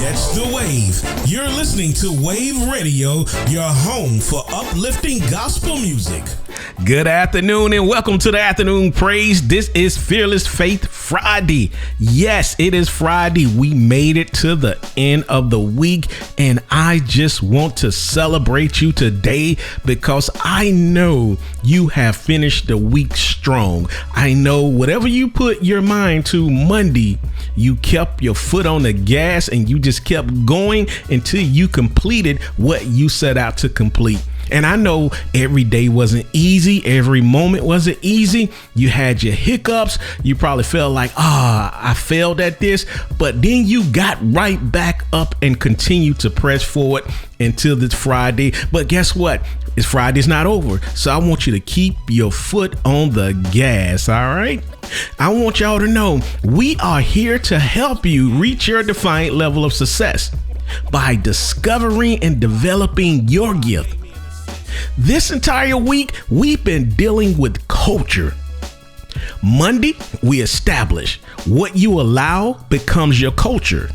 Catch the wave. You're listening to Wayvve Radio, your home for uplifting gospel music. Good afternoon and welcome to the Afternoon Praise. This is Fearless Faith Friday. Yes, it is Friday. We made it to the end of the week, and I just want to celebrate you today because I know you have finished the week strong. I know whatever you put your mind to Monday, you kept your foot on the gas and you just kept going until you completed what you set out to complete. And I know every day wasn't easy. Every moment wasn't easy. You had your hiccups. You probably felt like, I failed at this. But then you got right back up and continued to press forward until this Friday. But guess what? It's Friday's not over. So I want you to keep your foot on the gas. All right. I want y'all to know we are here to help you reach your defiant level of success by discovering and developing your gift. This entire week, we've been dealing with culture. Monday, we established what you allow becomes your culture.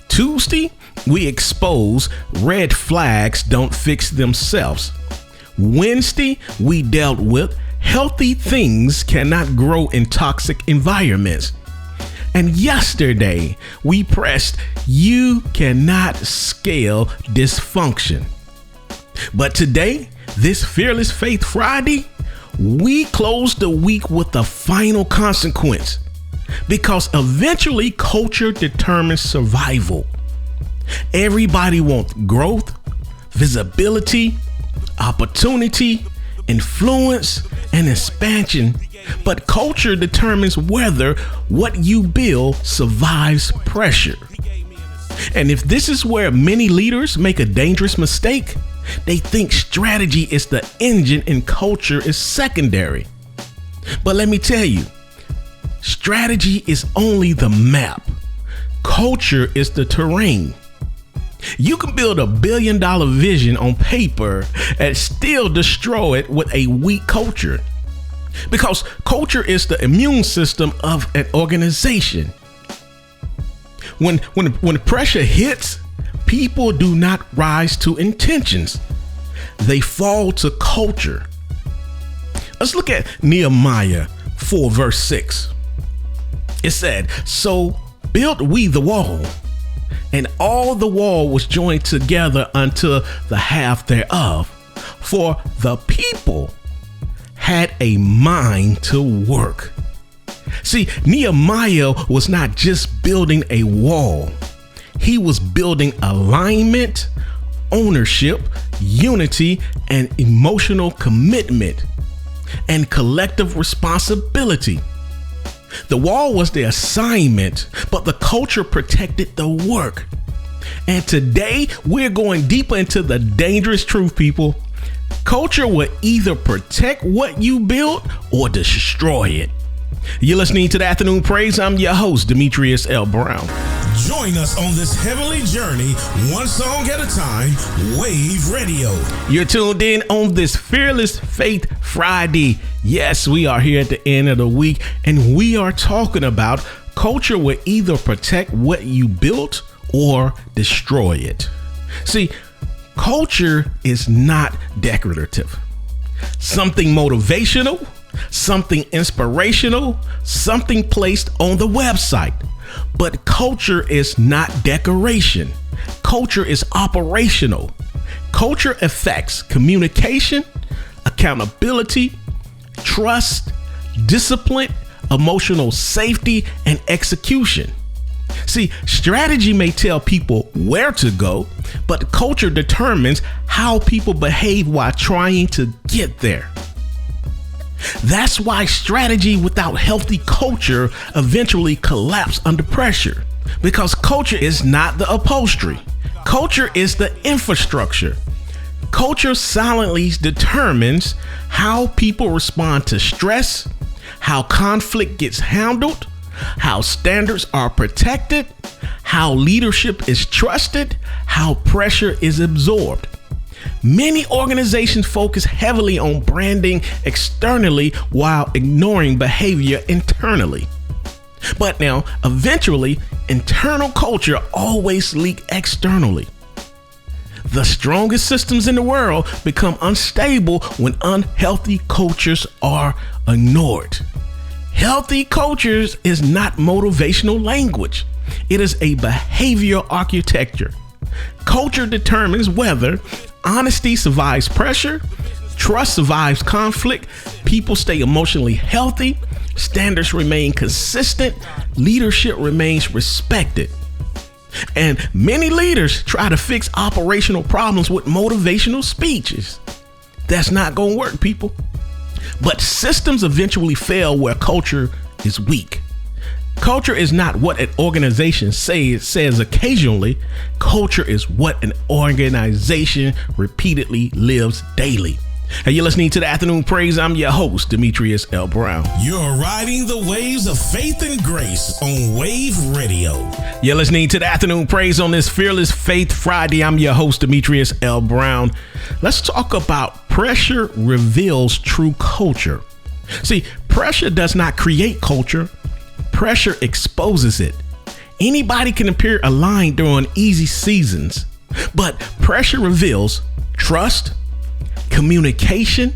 Tuesday, we expose red flags don't fix themselves. Wednesday, we dealt with healthy things cannot grow in toxic environments. And yesterday, we pressed you cannot scale dysfunction. But today, this Fearless Faith Friday, we close the week with the final consequence because eventually culture determines survival. Everybody wants growth, visibility, opportunity, influence, and expansion. But culture determines whether what you build survives pressure. And if this is where many leaders make a dangerous mistake, they think strategy is the engine and culture is secondary. But let me tell you, strategy is only the map. Culture is the terrain. You can build $1 billion vision on paper and still destroy it with a weak culture. Because culture is the immune system of an organization. When pressure hits, people do not rise to intentions. They fall to culture. Let's look at Nehemiah 4 verse 6. It said, "So built we the wall, and all the wall was joined together unto the half thereof, for the people had a mind to work." See, Nehemiah was not just building a wall. He was building alignment, ownership, unity, and emotional commitment, and collective responsibility. The wall was the assignment, but the culture protected the work. And today, we're going deeper into the dangerous truth, people. Culture will either protect what you build or destroy it. You're listening to the Afternoon Praise. I'm your host, Demetrius L. Brown. Join us on this heavenly journey, one song at a time, Wayvve Radio. You're tuned in on this Fearless Faith Friday. Yes, we are here at the end of the week, and we are talking about culture will either protect what you built or destroy it. See, culture is not decorative. Something motivational, something inspirational, something placed on the website. But culture is not decoration. Culture is operational. Culture affects communication, accountability, trust, discipline, emotional safety, and execution. See, strategy may tell people where to go, but culture determines how people behave while trying to get there. That's why strategy without healthy culture eventually collapses under pressure, because culture is not the upholstery. Culture is the infrastructure. Culture silently determines how people respond to stress, how conflict gets handled, how standards are protected, how leadership is trusted, how pressure is absorbed. Many organizations focus heavily on branding externally while ignoring behavior internally. But now, eventually, internal culture always leaks externally. The strongest systems in the world become unstable when unhealthy cultures are ignored. Healthy cultures is not motivational language. It is a behavioral architecture. Culture determines whether honesty survives pressure, trust survives conflict, people stay emotionally healthy, standards remain consistent, leadership remains respected. And many leaders try to fix operational problems with motivational speeches. That's not going to work, people. But systems eventually fail where culture is weak. Culture is not what an organization says occasionally. Culture is what an organization repeatedly lives daily. Hey, you're listening to the Afternoon Praise. I'm your host, Demetrius L. Brown. You're riding the waves of faith and grace on Wayvve Radio. You're listening to the Afternoon Praise on this Fearless Faith Friday. I'm your host, Demetrius L. Brown. Let's talk about pressure reveals true culture. See, pressure does not create culture. Pressure exposes it. Anybody can appear aligned during easy seasons, but pressure reveals trust, communication,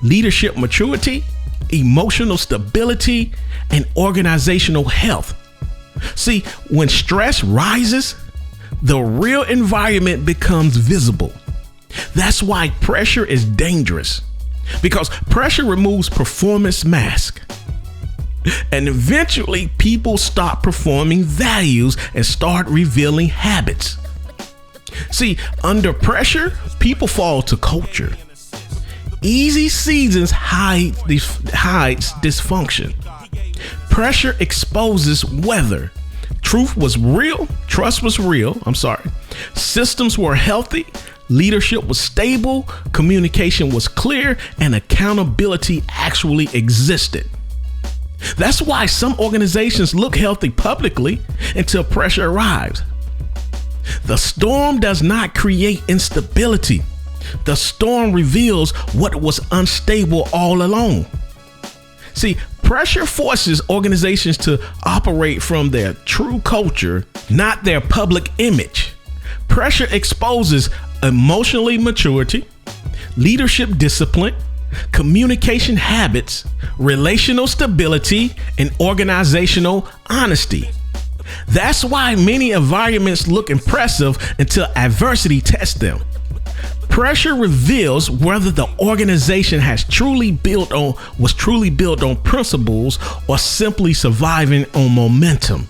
leadership maturity, emotional stability, and organizational health. See, when stress rises, the real environment becomes visible. That's why pressure is dangerous, because pressure removes performance mask. And eventually people stop performing values and start revealing habits. See, under pressure, people fall to culture. Easy seasons hides dysfunction. Pressure exposes whether truth was real, trust was real, systems were healthy, leadership was stable, communication was clear, and accountability actually existed. That's why some organizations look healthy publicly until pressure arrives. The storm does not create instability. The storm reveals what was unstable all along. See, pressure forces organizations to operate from their true culture, not their public image. Pressure exposes emotional maturity, leadership discipline, communication habits, relational stability, and organizational honesty. That's why many environments look impressive until adversity tests them. Pressure reveals whether the organization was truly built on principles or simply surviving on momentum.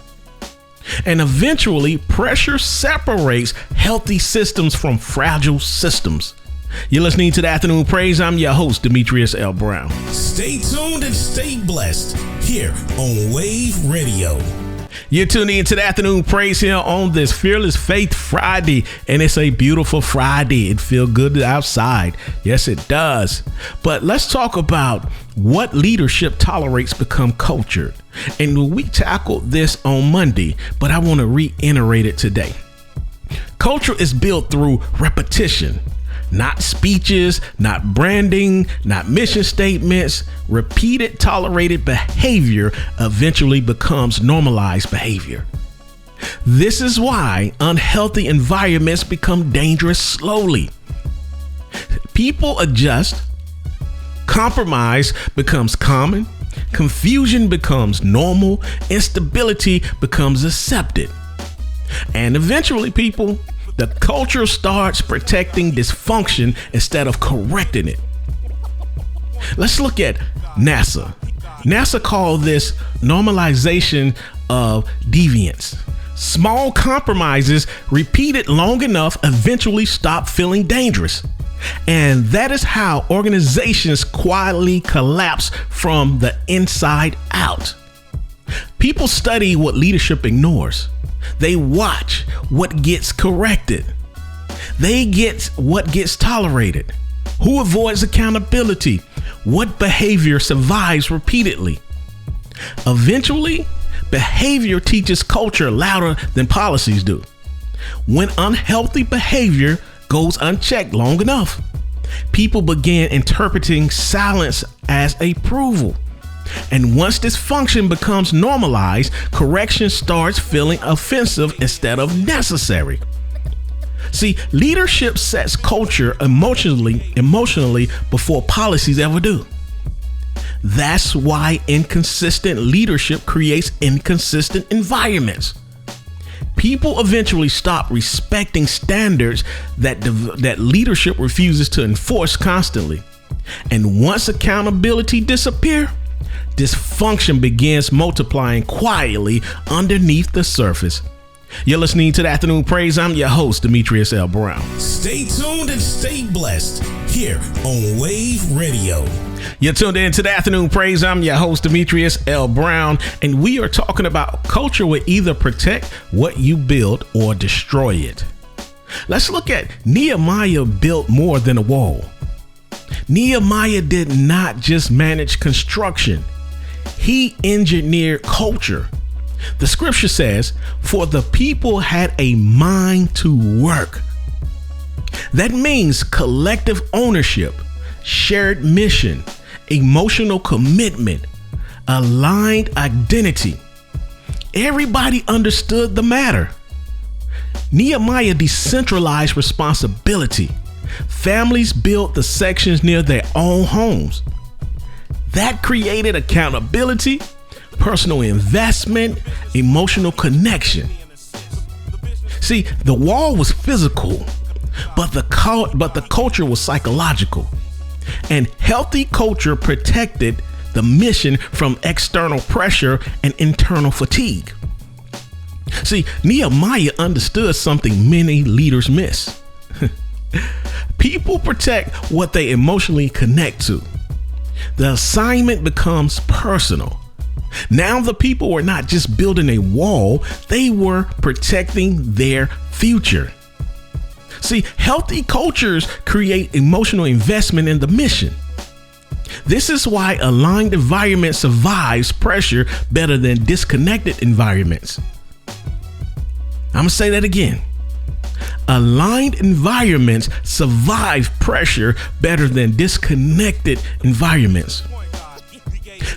And eventually, pressure separates healthy systems from fragile systems. You're listening to the Afternoon Praise. I'm your host, Demetrius L. Brown. Stay tuned and stay blessed here on Wayvve Radio. You're tuning into the Afternoon Praise here on this Fearless Faith Friday, and it's a beautiful Friday. It feels good outside. Yes, it does. But let's talk about what leadership tolerates become culture. And we tackled this on Monday, but I want to reiterate it today. Culture is built through repetition. Not speeches, not branding, not mission statements. Repeated tolerated behavior eventually becomes normalized behavior. This is why unhealthy environments become dangerous slowly. People adjust, compromise becomes common, confusion becomes normal, instability becomes accepted. And eventually, the culture starts protecting dysfunction instead of correcting it. Let's look at NASA. NASA called this normalization of deviance. Small compromises repeated long enough eventually stop feeling dangerous. And that is how organizations quietly collapse from the inside out. People study what leadership ignores. They watch what gets corrected. They get what gets tolerated. Who avoids accountability? What behavior survives repeatedly? Eventually, behavior teaches culture louder than policies do. When unhealthy behavior goes unchecked long enough, people begin interpreting silence as approval. And once dysfunction becomes normalized, correction starts feeling offensive instead of necessary. See, leadership sets culture emotionally before policies ever do. That's why inconsistent leadership creates inconsistent environments. People eventually stop respecting standards that leadership refuses to enforce constantly. And once accountability disappears, dysfunction begins multiplying quietly underneath the surface. You're listening to the Afternoon Praise. I'm your host, Demetrius L. Brown. Stay tuned and stay blessed here on Wayvve Radio. You're tuned in to the Afternoon Praise. I'm your host, Demetrius L. Brown, and we are talking about culture will either protect what you build or destroy it. Let's look at Nehemiah built more than a wall. Nehemiah did not just manage construction. He engineered culture. The scripture says, for the people had a mind to work. That means collective ownership, shared mission, emotional commitment, aligned identity. Everybody understood the matter. Nehemiah decentralized responsibility. Families built the sections near their own homes. That created accountability, personal investment, emotional connection. See, the wall was physical, but the culture was psychological. And healthy culture protected the mission from external pressure and internal fatigue. See, Nehemiah understood something many leaders miss. People protect what they emotionally connect to. The assignment becomes personal. Now the people were not just building a wall, they were protecting their future. See, healthy cultures create emotional investment in the mission. This is why aligned environment survives pressure better than disconnected environments. I'm going to say that again. Aligned environments survive pressure better than disconnected environments.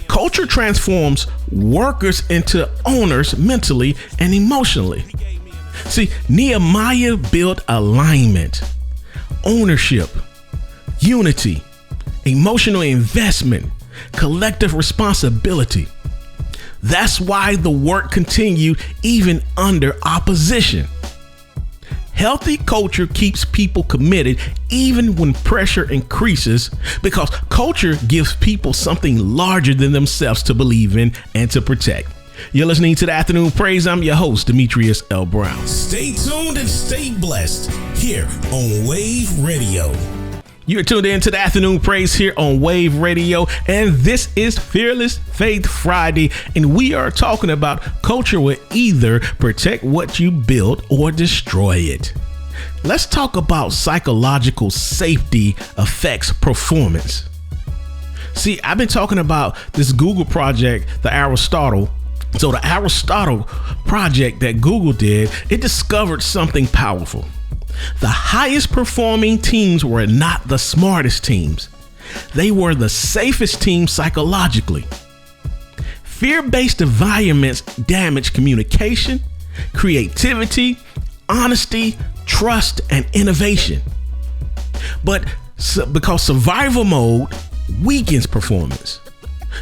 Culture transforms workers into owners mentally and emotionally. See, Nehemiah built alignment, ownership, unity, emotional investment, collective responsibility. That's why the work continued even under opposition. Healthy culture keeps people committed even when pressure increases, because culture gives people something larger than themselves to believe in and to protect. You're listening to the Afternoon Praise. I'm your host, Demetrius L. Brown. Stay tuned and stay blessed here on Wayvve Radio. You're tuned in to the Afternoon Praise here on Wayvve Radio, and this is Fearless Faith Friday, and we are talking about culture will either protect what you build or destroy it. Let's talk about psychological safety affects performance. See, I've been talking about this Google project, the Aristotle. So the Aristotle project that Google did, it discovered something powerful. The highest performing teams were not the smartest teams. They were the safest teams psychologically. Fear-based environments damage communication, creativity, honesty, trust, and innovation. But because survival mode weakens performance.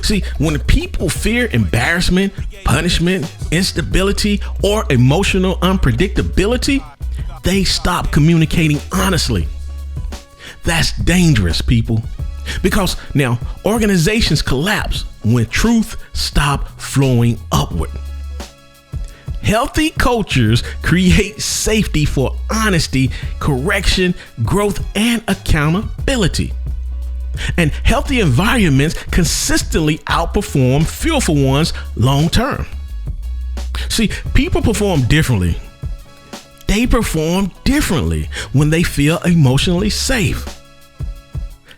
See, when people fear embarrassment, punishment, instability, or emotional unpredictability, they stop communicating honestly. That's dangerous, people, because now organizations collapse when truth stops flowing upward. Healthy cultures create safety for honesty, correction, growth, and accountability. And healthy environments consistently outperform fearful ones long term. See, people perform differently. They perform differently when they feel emotionally safe.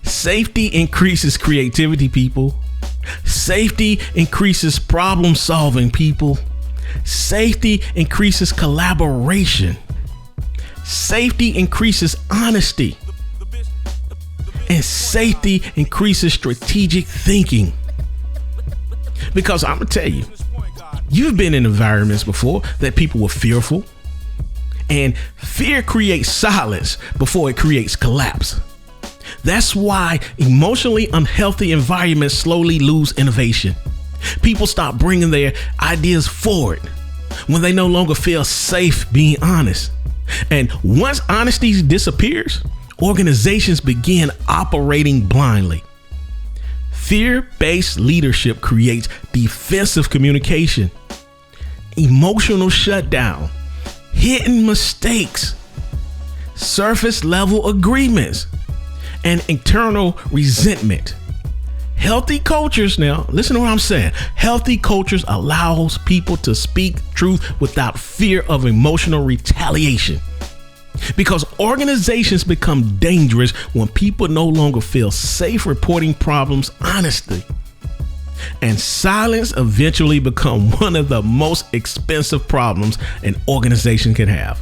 Safety increases creativity, people. Safety increases problem solving, people. Safety increases collaboration. Safety increases honesty. And safety increases strategic thinking. Because I'm going to tell you, you've been in environments before that people were fearful, and fear creates silence before it creates collapse. That's why emotionally unhealthy environments slowly lose innovation. People stop bringing their ideas forward when they no longer feel safe being honest. And once honesty disappears, organizations begin operating blindly. Fear-based leadership creates defensive communication, emotional shutdown, hidden mistakes, surface level agreements, and internal resentment. Healthy cultures, now listen to what I'm saying. Healthy cultures allows people to speak truth without fear of emotional retaliation. Because organizations become dangerous when people no longer feel safe reporting problems honestly. And silence eventually become one of the most expensive problems an organization can have.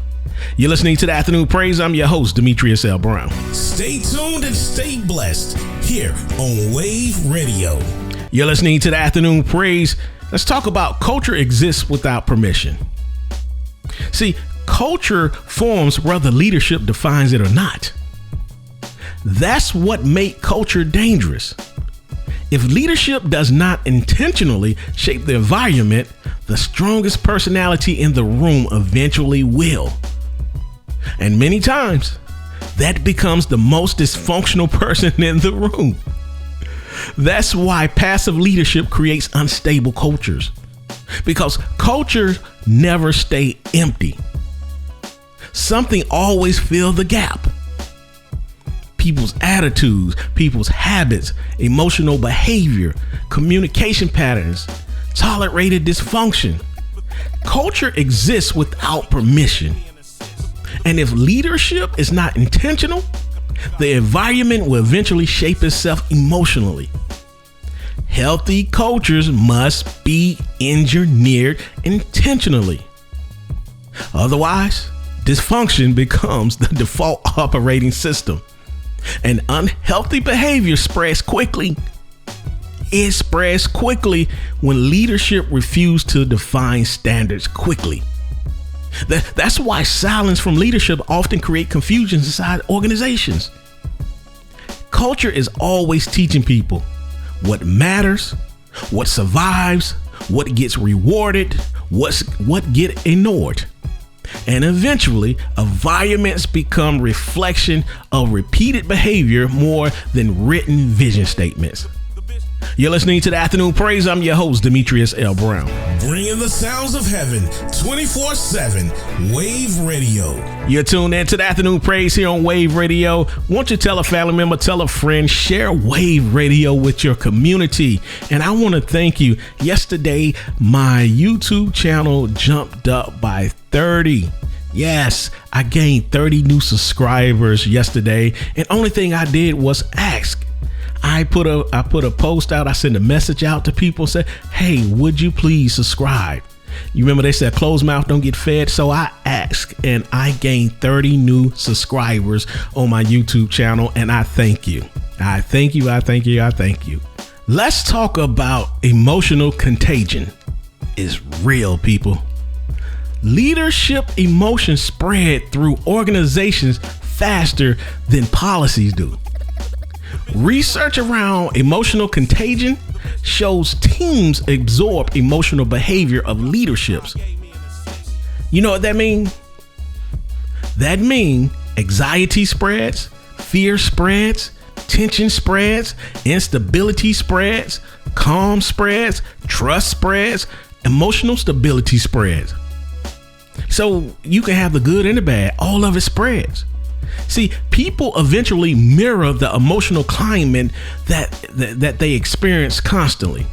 You're listening to the Afternoon Praise. I'm your host, Demetrius L. Brown. Stay tuned and stay blessed here on Wayvve Radio. You're listening to the Afternoon Praise. Let's talk about culture exists without permission. See, culture forms whether leadership defines it or not. That's what makes culture dangerous. If leadership does not intentionally shape the environment, the strongest personality in the room eventually will. And many times, that becomes the most dysfunctional person in the room. That's why passive leadership creates unstable cultures. Because cultures never stay empty. Something always fills the gap. People's attitudes, people's habits, emotional behavior, communication patterns, tolerated dysfunction. Culture exists without permission. And if leadership is not intentional, the environment will eventually shape itself emotionally. Healthy cultures must be engineered intentionally. Otherwise, dysfunction becomes the default operating system. And unhealthy behavior spreads quickly. It spreads quickly when leadership refuses to define standards quickly. That's why silence from leadership often creates confusion inside organizations. Culture is always teaching people what matters, what survives, what gets rewarded, what gets ignored. And eventually, environments become reflection of repeated behavior more than written vision statements. You're listening to the Afternoon Praise. I'm your host, Demetrius L. Brown. Bringing the sounds of heaven 24/7, Wayvve Radio. You're tuned in to the Afternoon Praise here on Wayvve Radio. Won't you tell a family member, tell a friend, share Wayvve Radio with your community. And I want to thank you. Yesterday, my YouTube channel jumped up by 30. Yes, I gained 30 new subscribers yesterday. And only thing I did was ask. I put a post out. I sent a message out to people, said, hey, would you please subscribe? You remember they said closed mouth don't get fed. So I asked and I gained 30 new subscribers on my YouTube channel. And I thank you. I thank you. I thank you. I thank you. Let's talk about emotional contagion. It's real, people. Leadership emotions spread through organizations faster than policies do. Research around emotional contagion shows teams absorb emotional behavior of leaderships. You know what that means? That means anxiety spreads, fear spreads, tension spreads, instability spreads, calm spreads, trust spreads, emotional stability spreads. So you can have the good and the bad, all of it spreads. See, people eventually mirror the emotional climate that they experience constantly.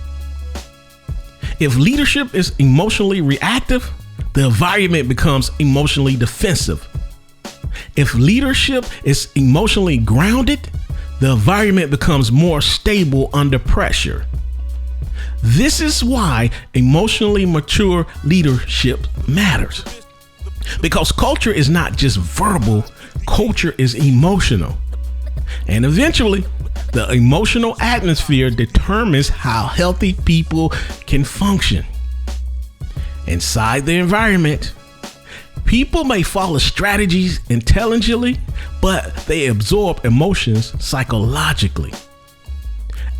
If leadership is emotionally reactive, the environment becomes emotionally defensive. If leadership is emotionally grounded, the environment becomes more stable under pressure. This is why emotionally mature leadership matters. Because culture is not just verbal, culture is emotional. And eventually, The emotional atmosphere determines how healthy people can function. Inside the environment, people may follow strategies intelligently, but they absorb emotions psychologically.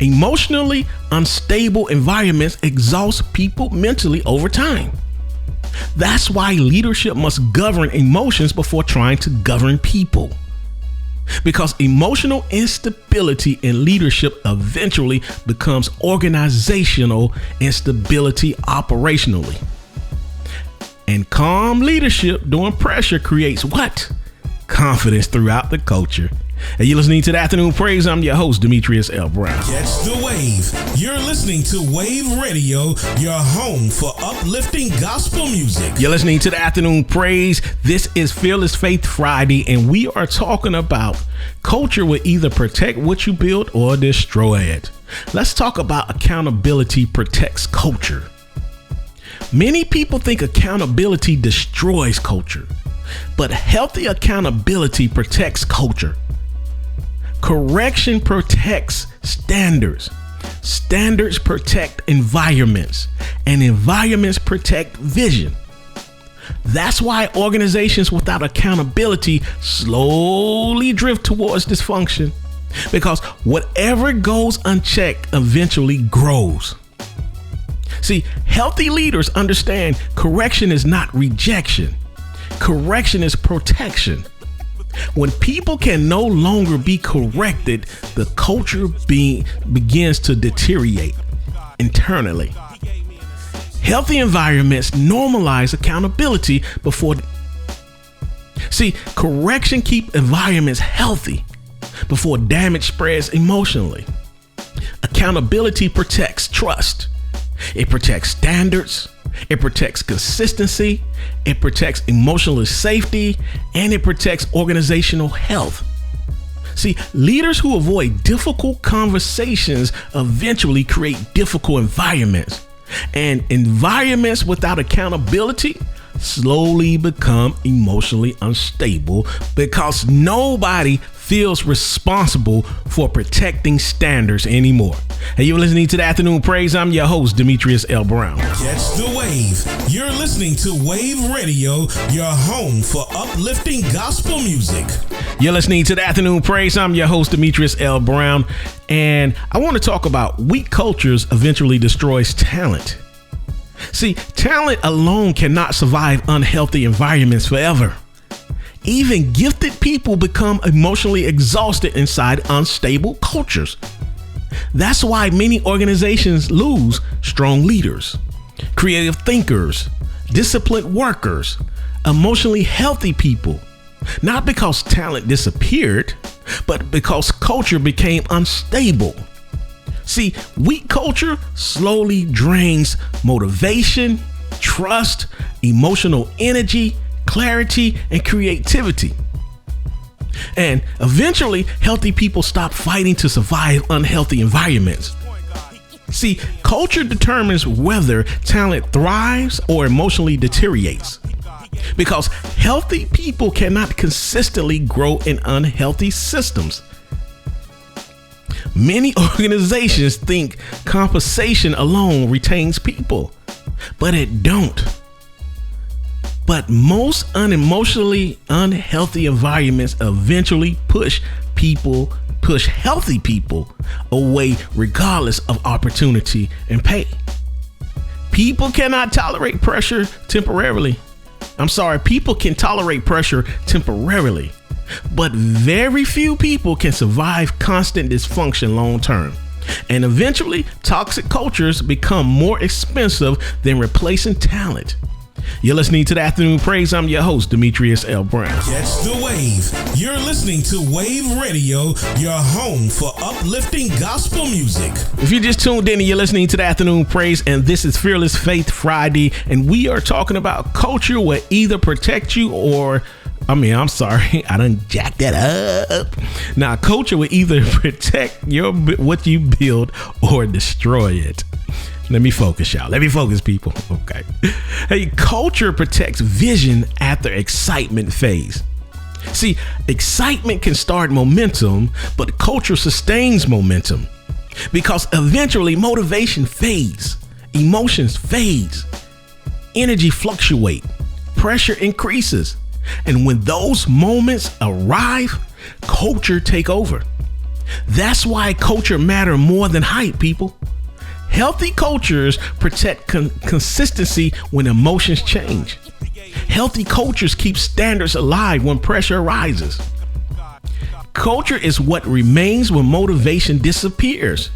Emotionally unstable environments exhaust people mentally over time. That's why leadership must govern emotions before trying to govern people. Because emotional instability in leadership eventually becomes organizational instability operationally. And calm leadership during pressure creates what? Confidence throughout the culture. And you're listening to the Afternoon Praise. I'm your host, Demetrius L. Brown. Catch the wave. You're listening to Wayvve Radio, your home for uplifting gospel music. You're listening to the Afternoon Praise. This is Fearless Faith Friday, and we are talking about culture will either protect what you build or destroy it. Let's talk about accountability protects culture. Many people think accountability destroys culture, but healthy accountability protects culture. Correction protects standards. Standards protect environments, and environments protect vision. That's why organizations without accountability slowly drift towards dysfunction, because whatever goes unchecked eventually grows. See, healthy leaders understand correction is not rejection. Correction is protection. When people can no longer be corrected, the culture begins to deteriorate internally. Healthy environments normalize accountability before. See, correction keeps environments healthy before damage spreads emotionally. Accountability protects trust. It protects standards. It protects consistency, it protects emotional safety, and it protects organizational health. See, leaders who avoid difficult conversations eventually create difficult environments. And environments without accountability slowly become emotionally unstable because nobody feels responsible for protecting standards anymore. Hey, you're listening to the Afternoon Praise. I'm your host, Demetrius L. Brown. Catch the wave. You're listening to Wayvve Radio, your home for uplifting gospel music. You're listening to the Afternoon Praise. I'm your host, Demetrius L. Brown, and I want to talk about weak cultures eventually destroys talent. See, talent alone cannot survive unhealthy environments forever. Even gifted people become emotionally exhausted inside unstable cultures. That's why many organizations lose strong leaders, creative thinkers, disciplined workers, emotionally healthy people. Not because talent disappeared, but because culture became unstable. See, weak culture slowly drains motivation, trust, emotional energy, clarity, and creativity. And eventually, healthy people stop fighting to survive unhealthy environments. See, culture determines whether talent thrives or emotionally deteriorates. Because healthy people cannot consistently grow in unhealthy systems. Many organizations think compensation alone retains people, but it don't. But most unemotionally unhealthy environments eventually push healthy people away regardless of opportunity and pay. People cannot tolerate pressure temporarily. People can tolerate pressure temporarily, but very few people can survive constant dysfunction long term. And eventually, toxic cultures become more expensive than replacing talent. You're listening to the Afternoon Praise. I'm your host, Demetrius L. Brown. Catch the wave. You're listening to Wayvve Radio, your home for uplifting gospel music. If you just tuned in, you're listening to the Afternoon Praise, and this is Fearless Faith Friday, and we are talking about culture will either protect you or I done jacked that up. Now, culture will either protect what you build or destroy it. Let me focus, y'all. Let me focus, people. Okay. Hey, culture protects vision after excitement phase. See, excitement can start momentum, but culture sustains momentum because eventually motivation fades, emotions fades, energy fluctuate, pressure increases. And when those moments arrive, culture take over. That's why culture matter more than hype, people. Healthy cultures protect consistency when emotions change. Healthy cultures keep standards alive when pressure rises. Culture is what remains when motivation disappears.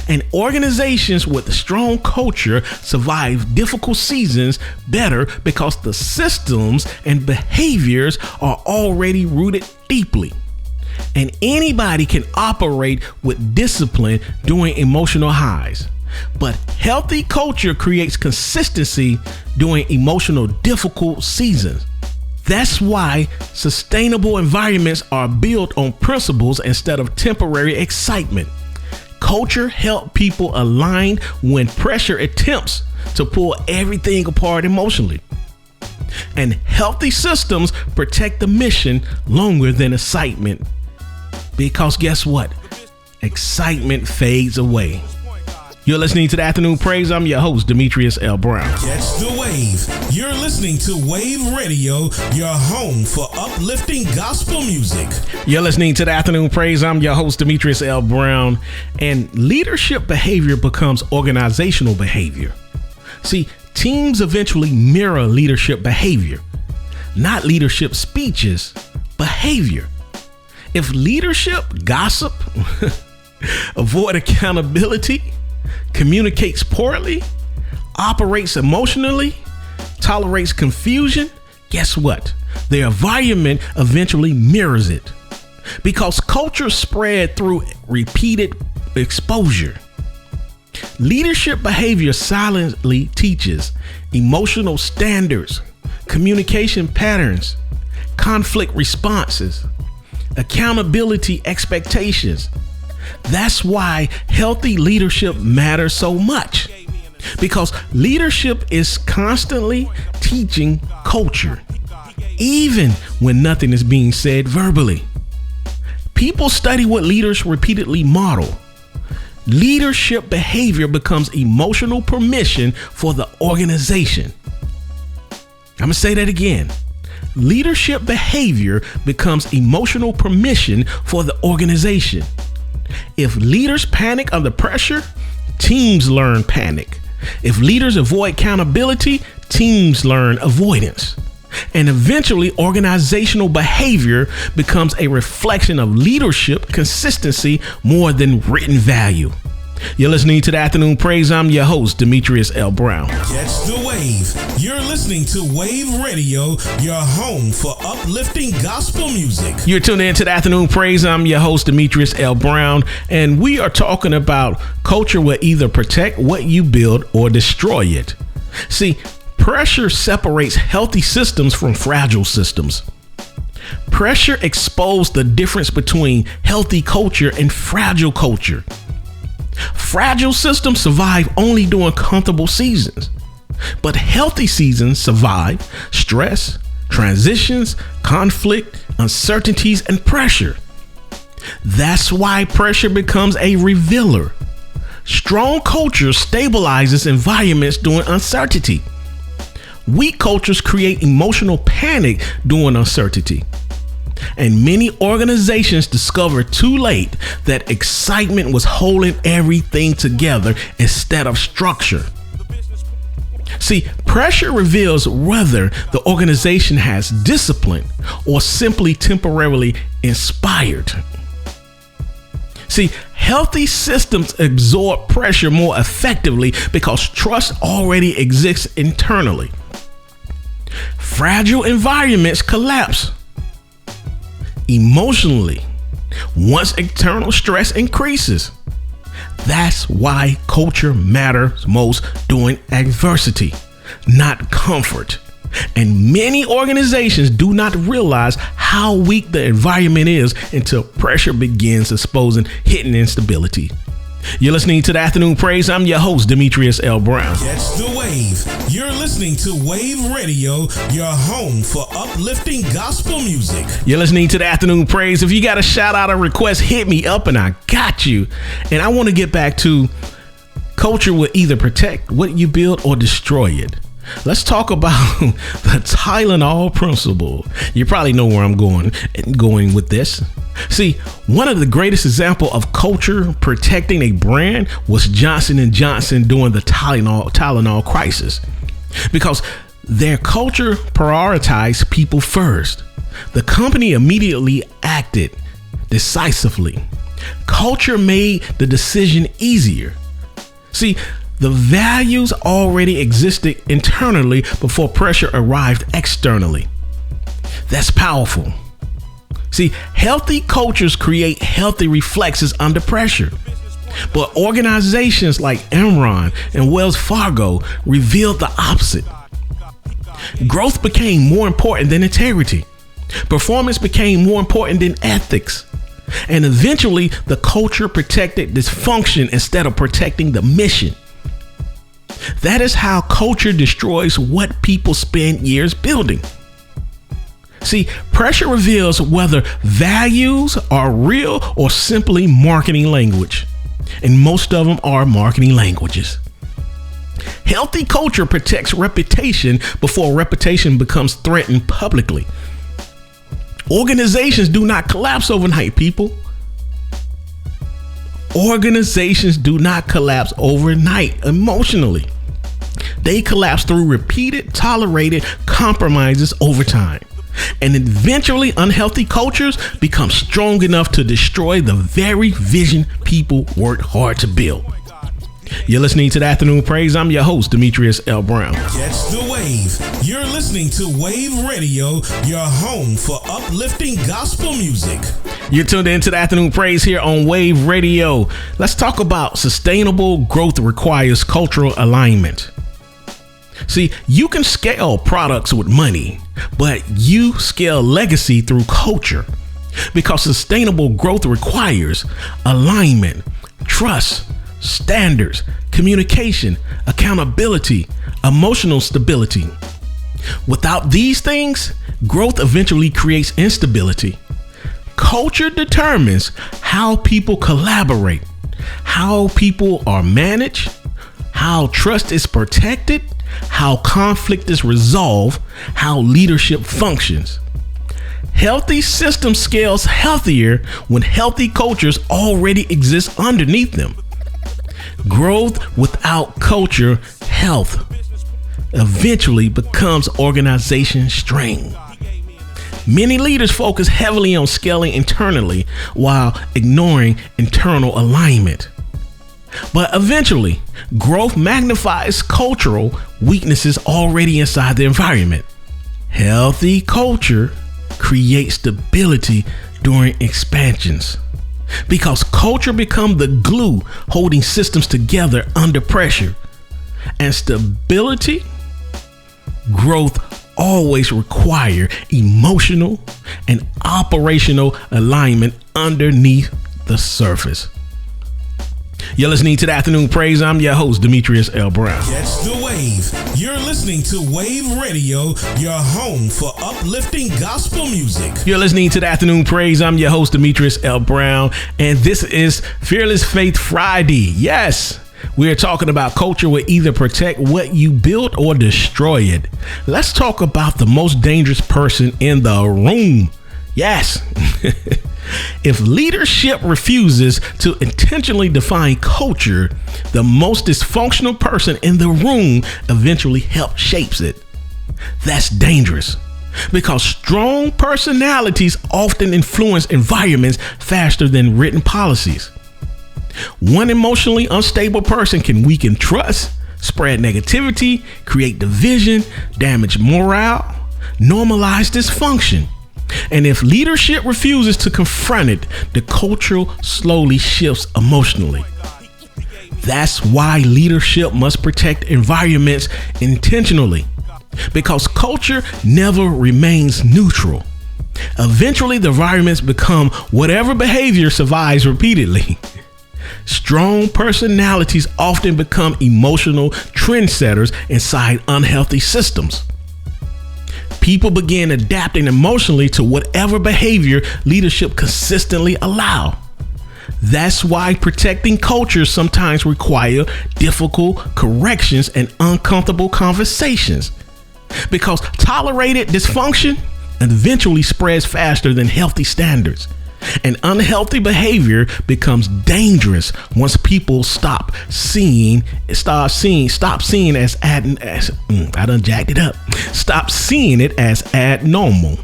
And organizations with a strong culture survive difficult seasons better because the systems and behaviors are already rooted deeply. And anybody can operate with discipline during emotional highs. But healthy culture creates consistency during emotional difficult seasons. That's why sustainable environments are built on principles instead of temporary excitement. Culture helps people align when pressure attempts to pull everything apart emotionally. And healthy systems protect the mission longer than excitement. Because guess what? Excitement fades away. You're listening to the Afternoon Praise. I'm your host, Demetrius L. Brown. Catch the wave. You're listening to Wayvve Radio, your home for uplifting gospel music. You're listening to the Afternoon Praise. I'm your host, Demetrius L. Brown. And leadership behavior becomes organizational behavior. See, teams eventually mirror leadership behavior, not leadership speeches, behavior. If leadership gossip, avoid accountability, communicates poorly, operates emotionally, tolerates confusion, guess what? The environment eventually mirrors it because culture spread through repeated exposure. Leadership behavior silently teaches emotional standards, communication patterns, conflict responses, accountability expectations. That's why healthy leadership matters so much, because leadership is constantly teaching culture, even when nothing is being said verbally. People study what leaders repeatedly model. Leadership behavior becomes emotional permission for the organization. I'm going to say that again. Leadership behavior becomes emotional permission for the organization. If leaders panic under pressure, teams learn panic. If leaders avoid accountability, teams learn avoidance. And eventually, organizational behavior becomes a reflection of leadership consistency more than written value. You're listening to the Afternoon Praise. I'm your host, Demetrius L. Brown. Catch the wave. You're listening to Wayvve Radio, your home for uplifting gospel music. You're tuned in to the Afternoon Praise. I'm your host, Demetrius L. Brown, and we are talking about culture will either protect what you build or destroy it. See, pressure separates healthy systems from fragile systems. Pressure exposed the difference between healthy culture and fragile culture. Fragile systems survive only during comfortable seasons, but healthy seasons survive stress, transitions, conflict, uncertainties, and pressure. That's why pressure becomes a revealer. Strong culture stabilizes environments during uncertainty. Weak cultures create emotional panic during uncertainty. And many organizations discover too late that excitement was holding everything together instead of structure. See, pressure reveals whether the organization has discipline or simply temporarily inspired. See, healthy systems absorb pressure more effectively because trust already exists internally. Fragile environments collapse emotionally once external stress increases. That's why culture matters most during adversity, not comfort. And many organizations do not realize how weak the environment is until pressure begins exposing hidden instability. You're listening to the Afternoon Praise. I'm your host, Demetrius L. Brown. Catch the wave. You're listening to Wayvve Radio, your home for uplifting gospel music. You're listening to the Afternoon Praise. If you got a shout out or request, hit me up and I got you. And I want to get back to culture will either protect what you build or destroy it. Let's talk about the Tylenol principle. You probably know where I'm going with this. See, one of the greatest examples of culture protecting a brand was Johnson & Johnson during the Tylenol crisis, because their culture prioritized people first. The company immediately acted decisively. Culture made the decision easier. See, the values already existed internally before pressure arrived externally. That's powerful. See, healthy cultures create healthy reflexes under pressure. But organizations like Enron and Wells Fargo revealed the opposite. Growth became more important than integrity. Performance became more important than ethics. And eventually, the culture protected dysfunction instead of protecting the mission. That is how culture destroys what people spend years building. See, pressure reveals whether values are real or simply marketing language. And most of them are marketing languages. Healthy culture protects reputation before reputation becomes threatened publicly. Organizations do not collapse overnight, people. Organizations do not collapse overnight emotionally. They collapse through repeated, tolerated compromises over time. And eventually, unhealthy cultures become strong enough to destroy the very vision people worked hard to build. You're listening to the Afternoon Praise. I'm your host, Demetrius L. Brown. Catch the wave. You're listening to Wayvve Radio, your home for uplifting gospel music. You're tuned into the Afternoon Praise here on Wayvve Radio. Let's talk about sustainable growth requires cultural alignment. See, you can scale products with money, but you scale legacy through culture, because sustainable growth requires alignment, trust, standards, communication, accountability, emotional stability. Without these things, growth eventually creates instability. Culture determines how people collaborate, how people are managed, how trust is protected, how conflict is resolved, how leadership functions. Healthy system scales healthier when healthy cultures already exist underneath them. Growth without culture health eventually becomes organization strain. Many leaders focus heavily on scaling internally while ignoring internal alignment. But eventually, growth magnifies cultural weaknesses already inside the environment. Healthy culture creates stability during expansions, because culture becomes the glue holding systems together under pressure. And stability, growth always require emotional and operational alignment underneath the surface. You're listening to the Afternoon Praise. I'm your host, Demetrius L. Brown. Catch the wave. You're listening to Wayvve Radio, your home for uplifting gospel music. You're listening to the Afternoon Praise. I'm your host, Demetrius L. Brown, and this is Fearless Faith Friday. Yes, we are talking about culture will either protect what you build or destroy it. Let's talk about the most dangerous person in the room. Yes. If leadership refuses to intentionally define culture, the most dysfunctional person in the room eventually helps shapes it. That's dangerous, because strong personalities often influence environments faster than written policies. One emotionally unstable person can weaken trust, spread negativity, create division, damage morale, normalize dysfunction. And if leadership refuses to confront it, the culture slowly shifts emotionally. That's why leadership must protect environments intentionally, because culture never remains neutral. Eventually, the environments become whatever behavior survives repeatedly. Strong personalities often become emotional trendsetters inside unhealthy systems. People begin adapting emotionally to whatever behavior leadership consistently allow. That's why protecting cultures sometimes require difficult corrections and uncomfortable conversations. Because tolerated dysfunction eventually spreads faster than healthy standards. And unhealthy behavior becomes dangerous once people stop seeing it as abnormal.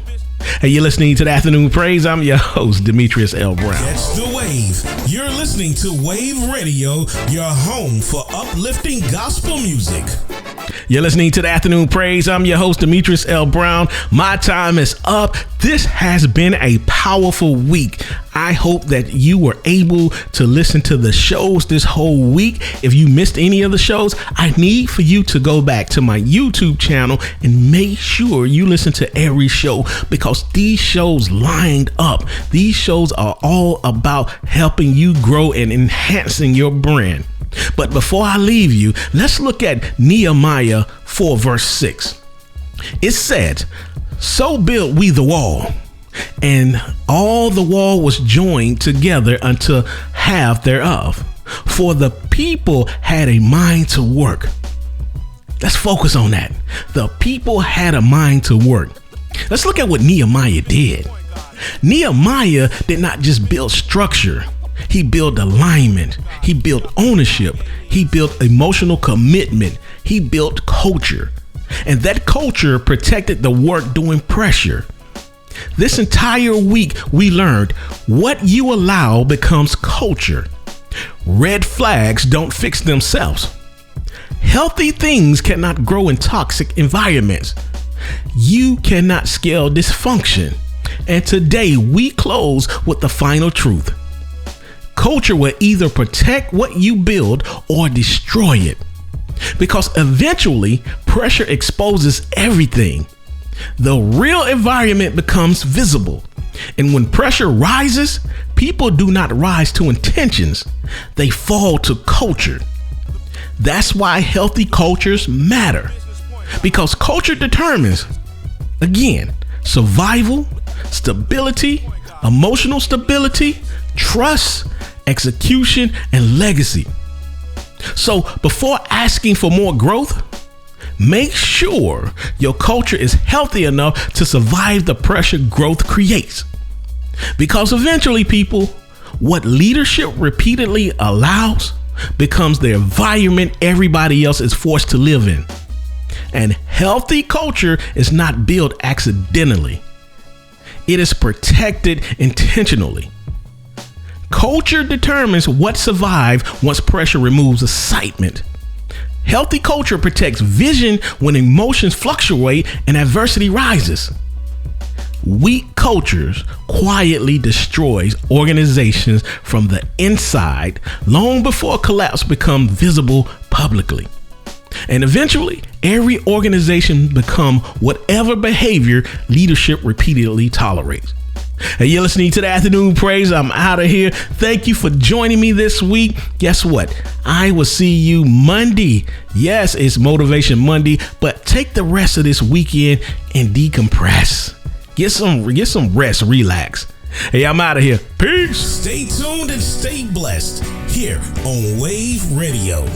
Hey, you're listening to the Afternoon Praise. I'm your host, Demetrius L. Brown. Catch the wave. You're listening to Wayvve Radio, your home for uplifting gospel music. You're listening to the Afternoon Praise. I'm your host, Demetrius L. Brown. My time is up. This has been a powerful week. I hope that you were able to listen to the shows this whole week. If you missed any of the shows, I need for you to go back to my YouTube channel and make sure you listen to every show, because these shows lined up. These shows are all about helping you grow and enhancing your brand. But before I leave you, let's look at Nehemiah 4 verse 6. It said, "So built we the wall, and all the wall was joined together unto half thereof, for the people had a mind to work." Let's focus on that. The people had a mind to work. Let's look at what Nehemiah did. Nehemiah did not just build structure. He built alignment. He built ownership. He built emotional commitment. He built culture. And that culture protected the work during pressure. This entire week, we learned what you allow becomes culture. Red flags don't fix themselves. Healthy things cannot grow in toxic environments. You cannot scale dysfunction. And today we close with the final truth. Culture will either protect what you build or destroy it. Because eventually pressure exposes everything. The real environment becomes visible. And when pressure rises, people do not rise to intentions. They fall to culture. That's why healthy cultures matter. Because culture determines, again, survival, stability, emotional stability, trust, execution, and legacy. So before asking for more growth, make sure your culture is healthy enough to survive the pressure growth creates. Because eventually, people, what leadership repeatedly allows becomes the environment everybody else is forced to live in. And healthy culture is not built accidentally. It is protected intentionally. Culture determines what survives once pressure removes excitement. Healthy culture protects vision when emotions fluctuate and adversity rises. Weak cultures quietly destroys organizations from the inside long before collapse becomes visible publicly. And eventually, every organization becomes whatever behavior leadership repeatedly tolerates. Hey, you're listening to the Afternoon Praise. I'm out of here. Thank you for joining me this week. Guess what? I will see you Monday. Yes, it's Motivation Monday, but take the rest of this weekend and decompress. Get some rest, relax. Hey, I'm out of here. Peace. Stay tuned and stay blessed here on Wayvve Radio.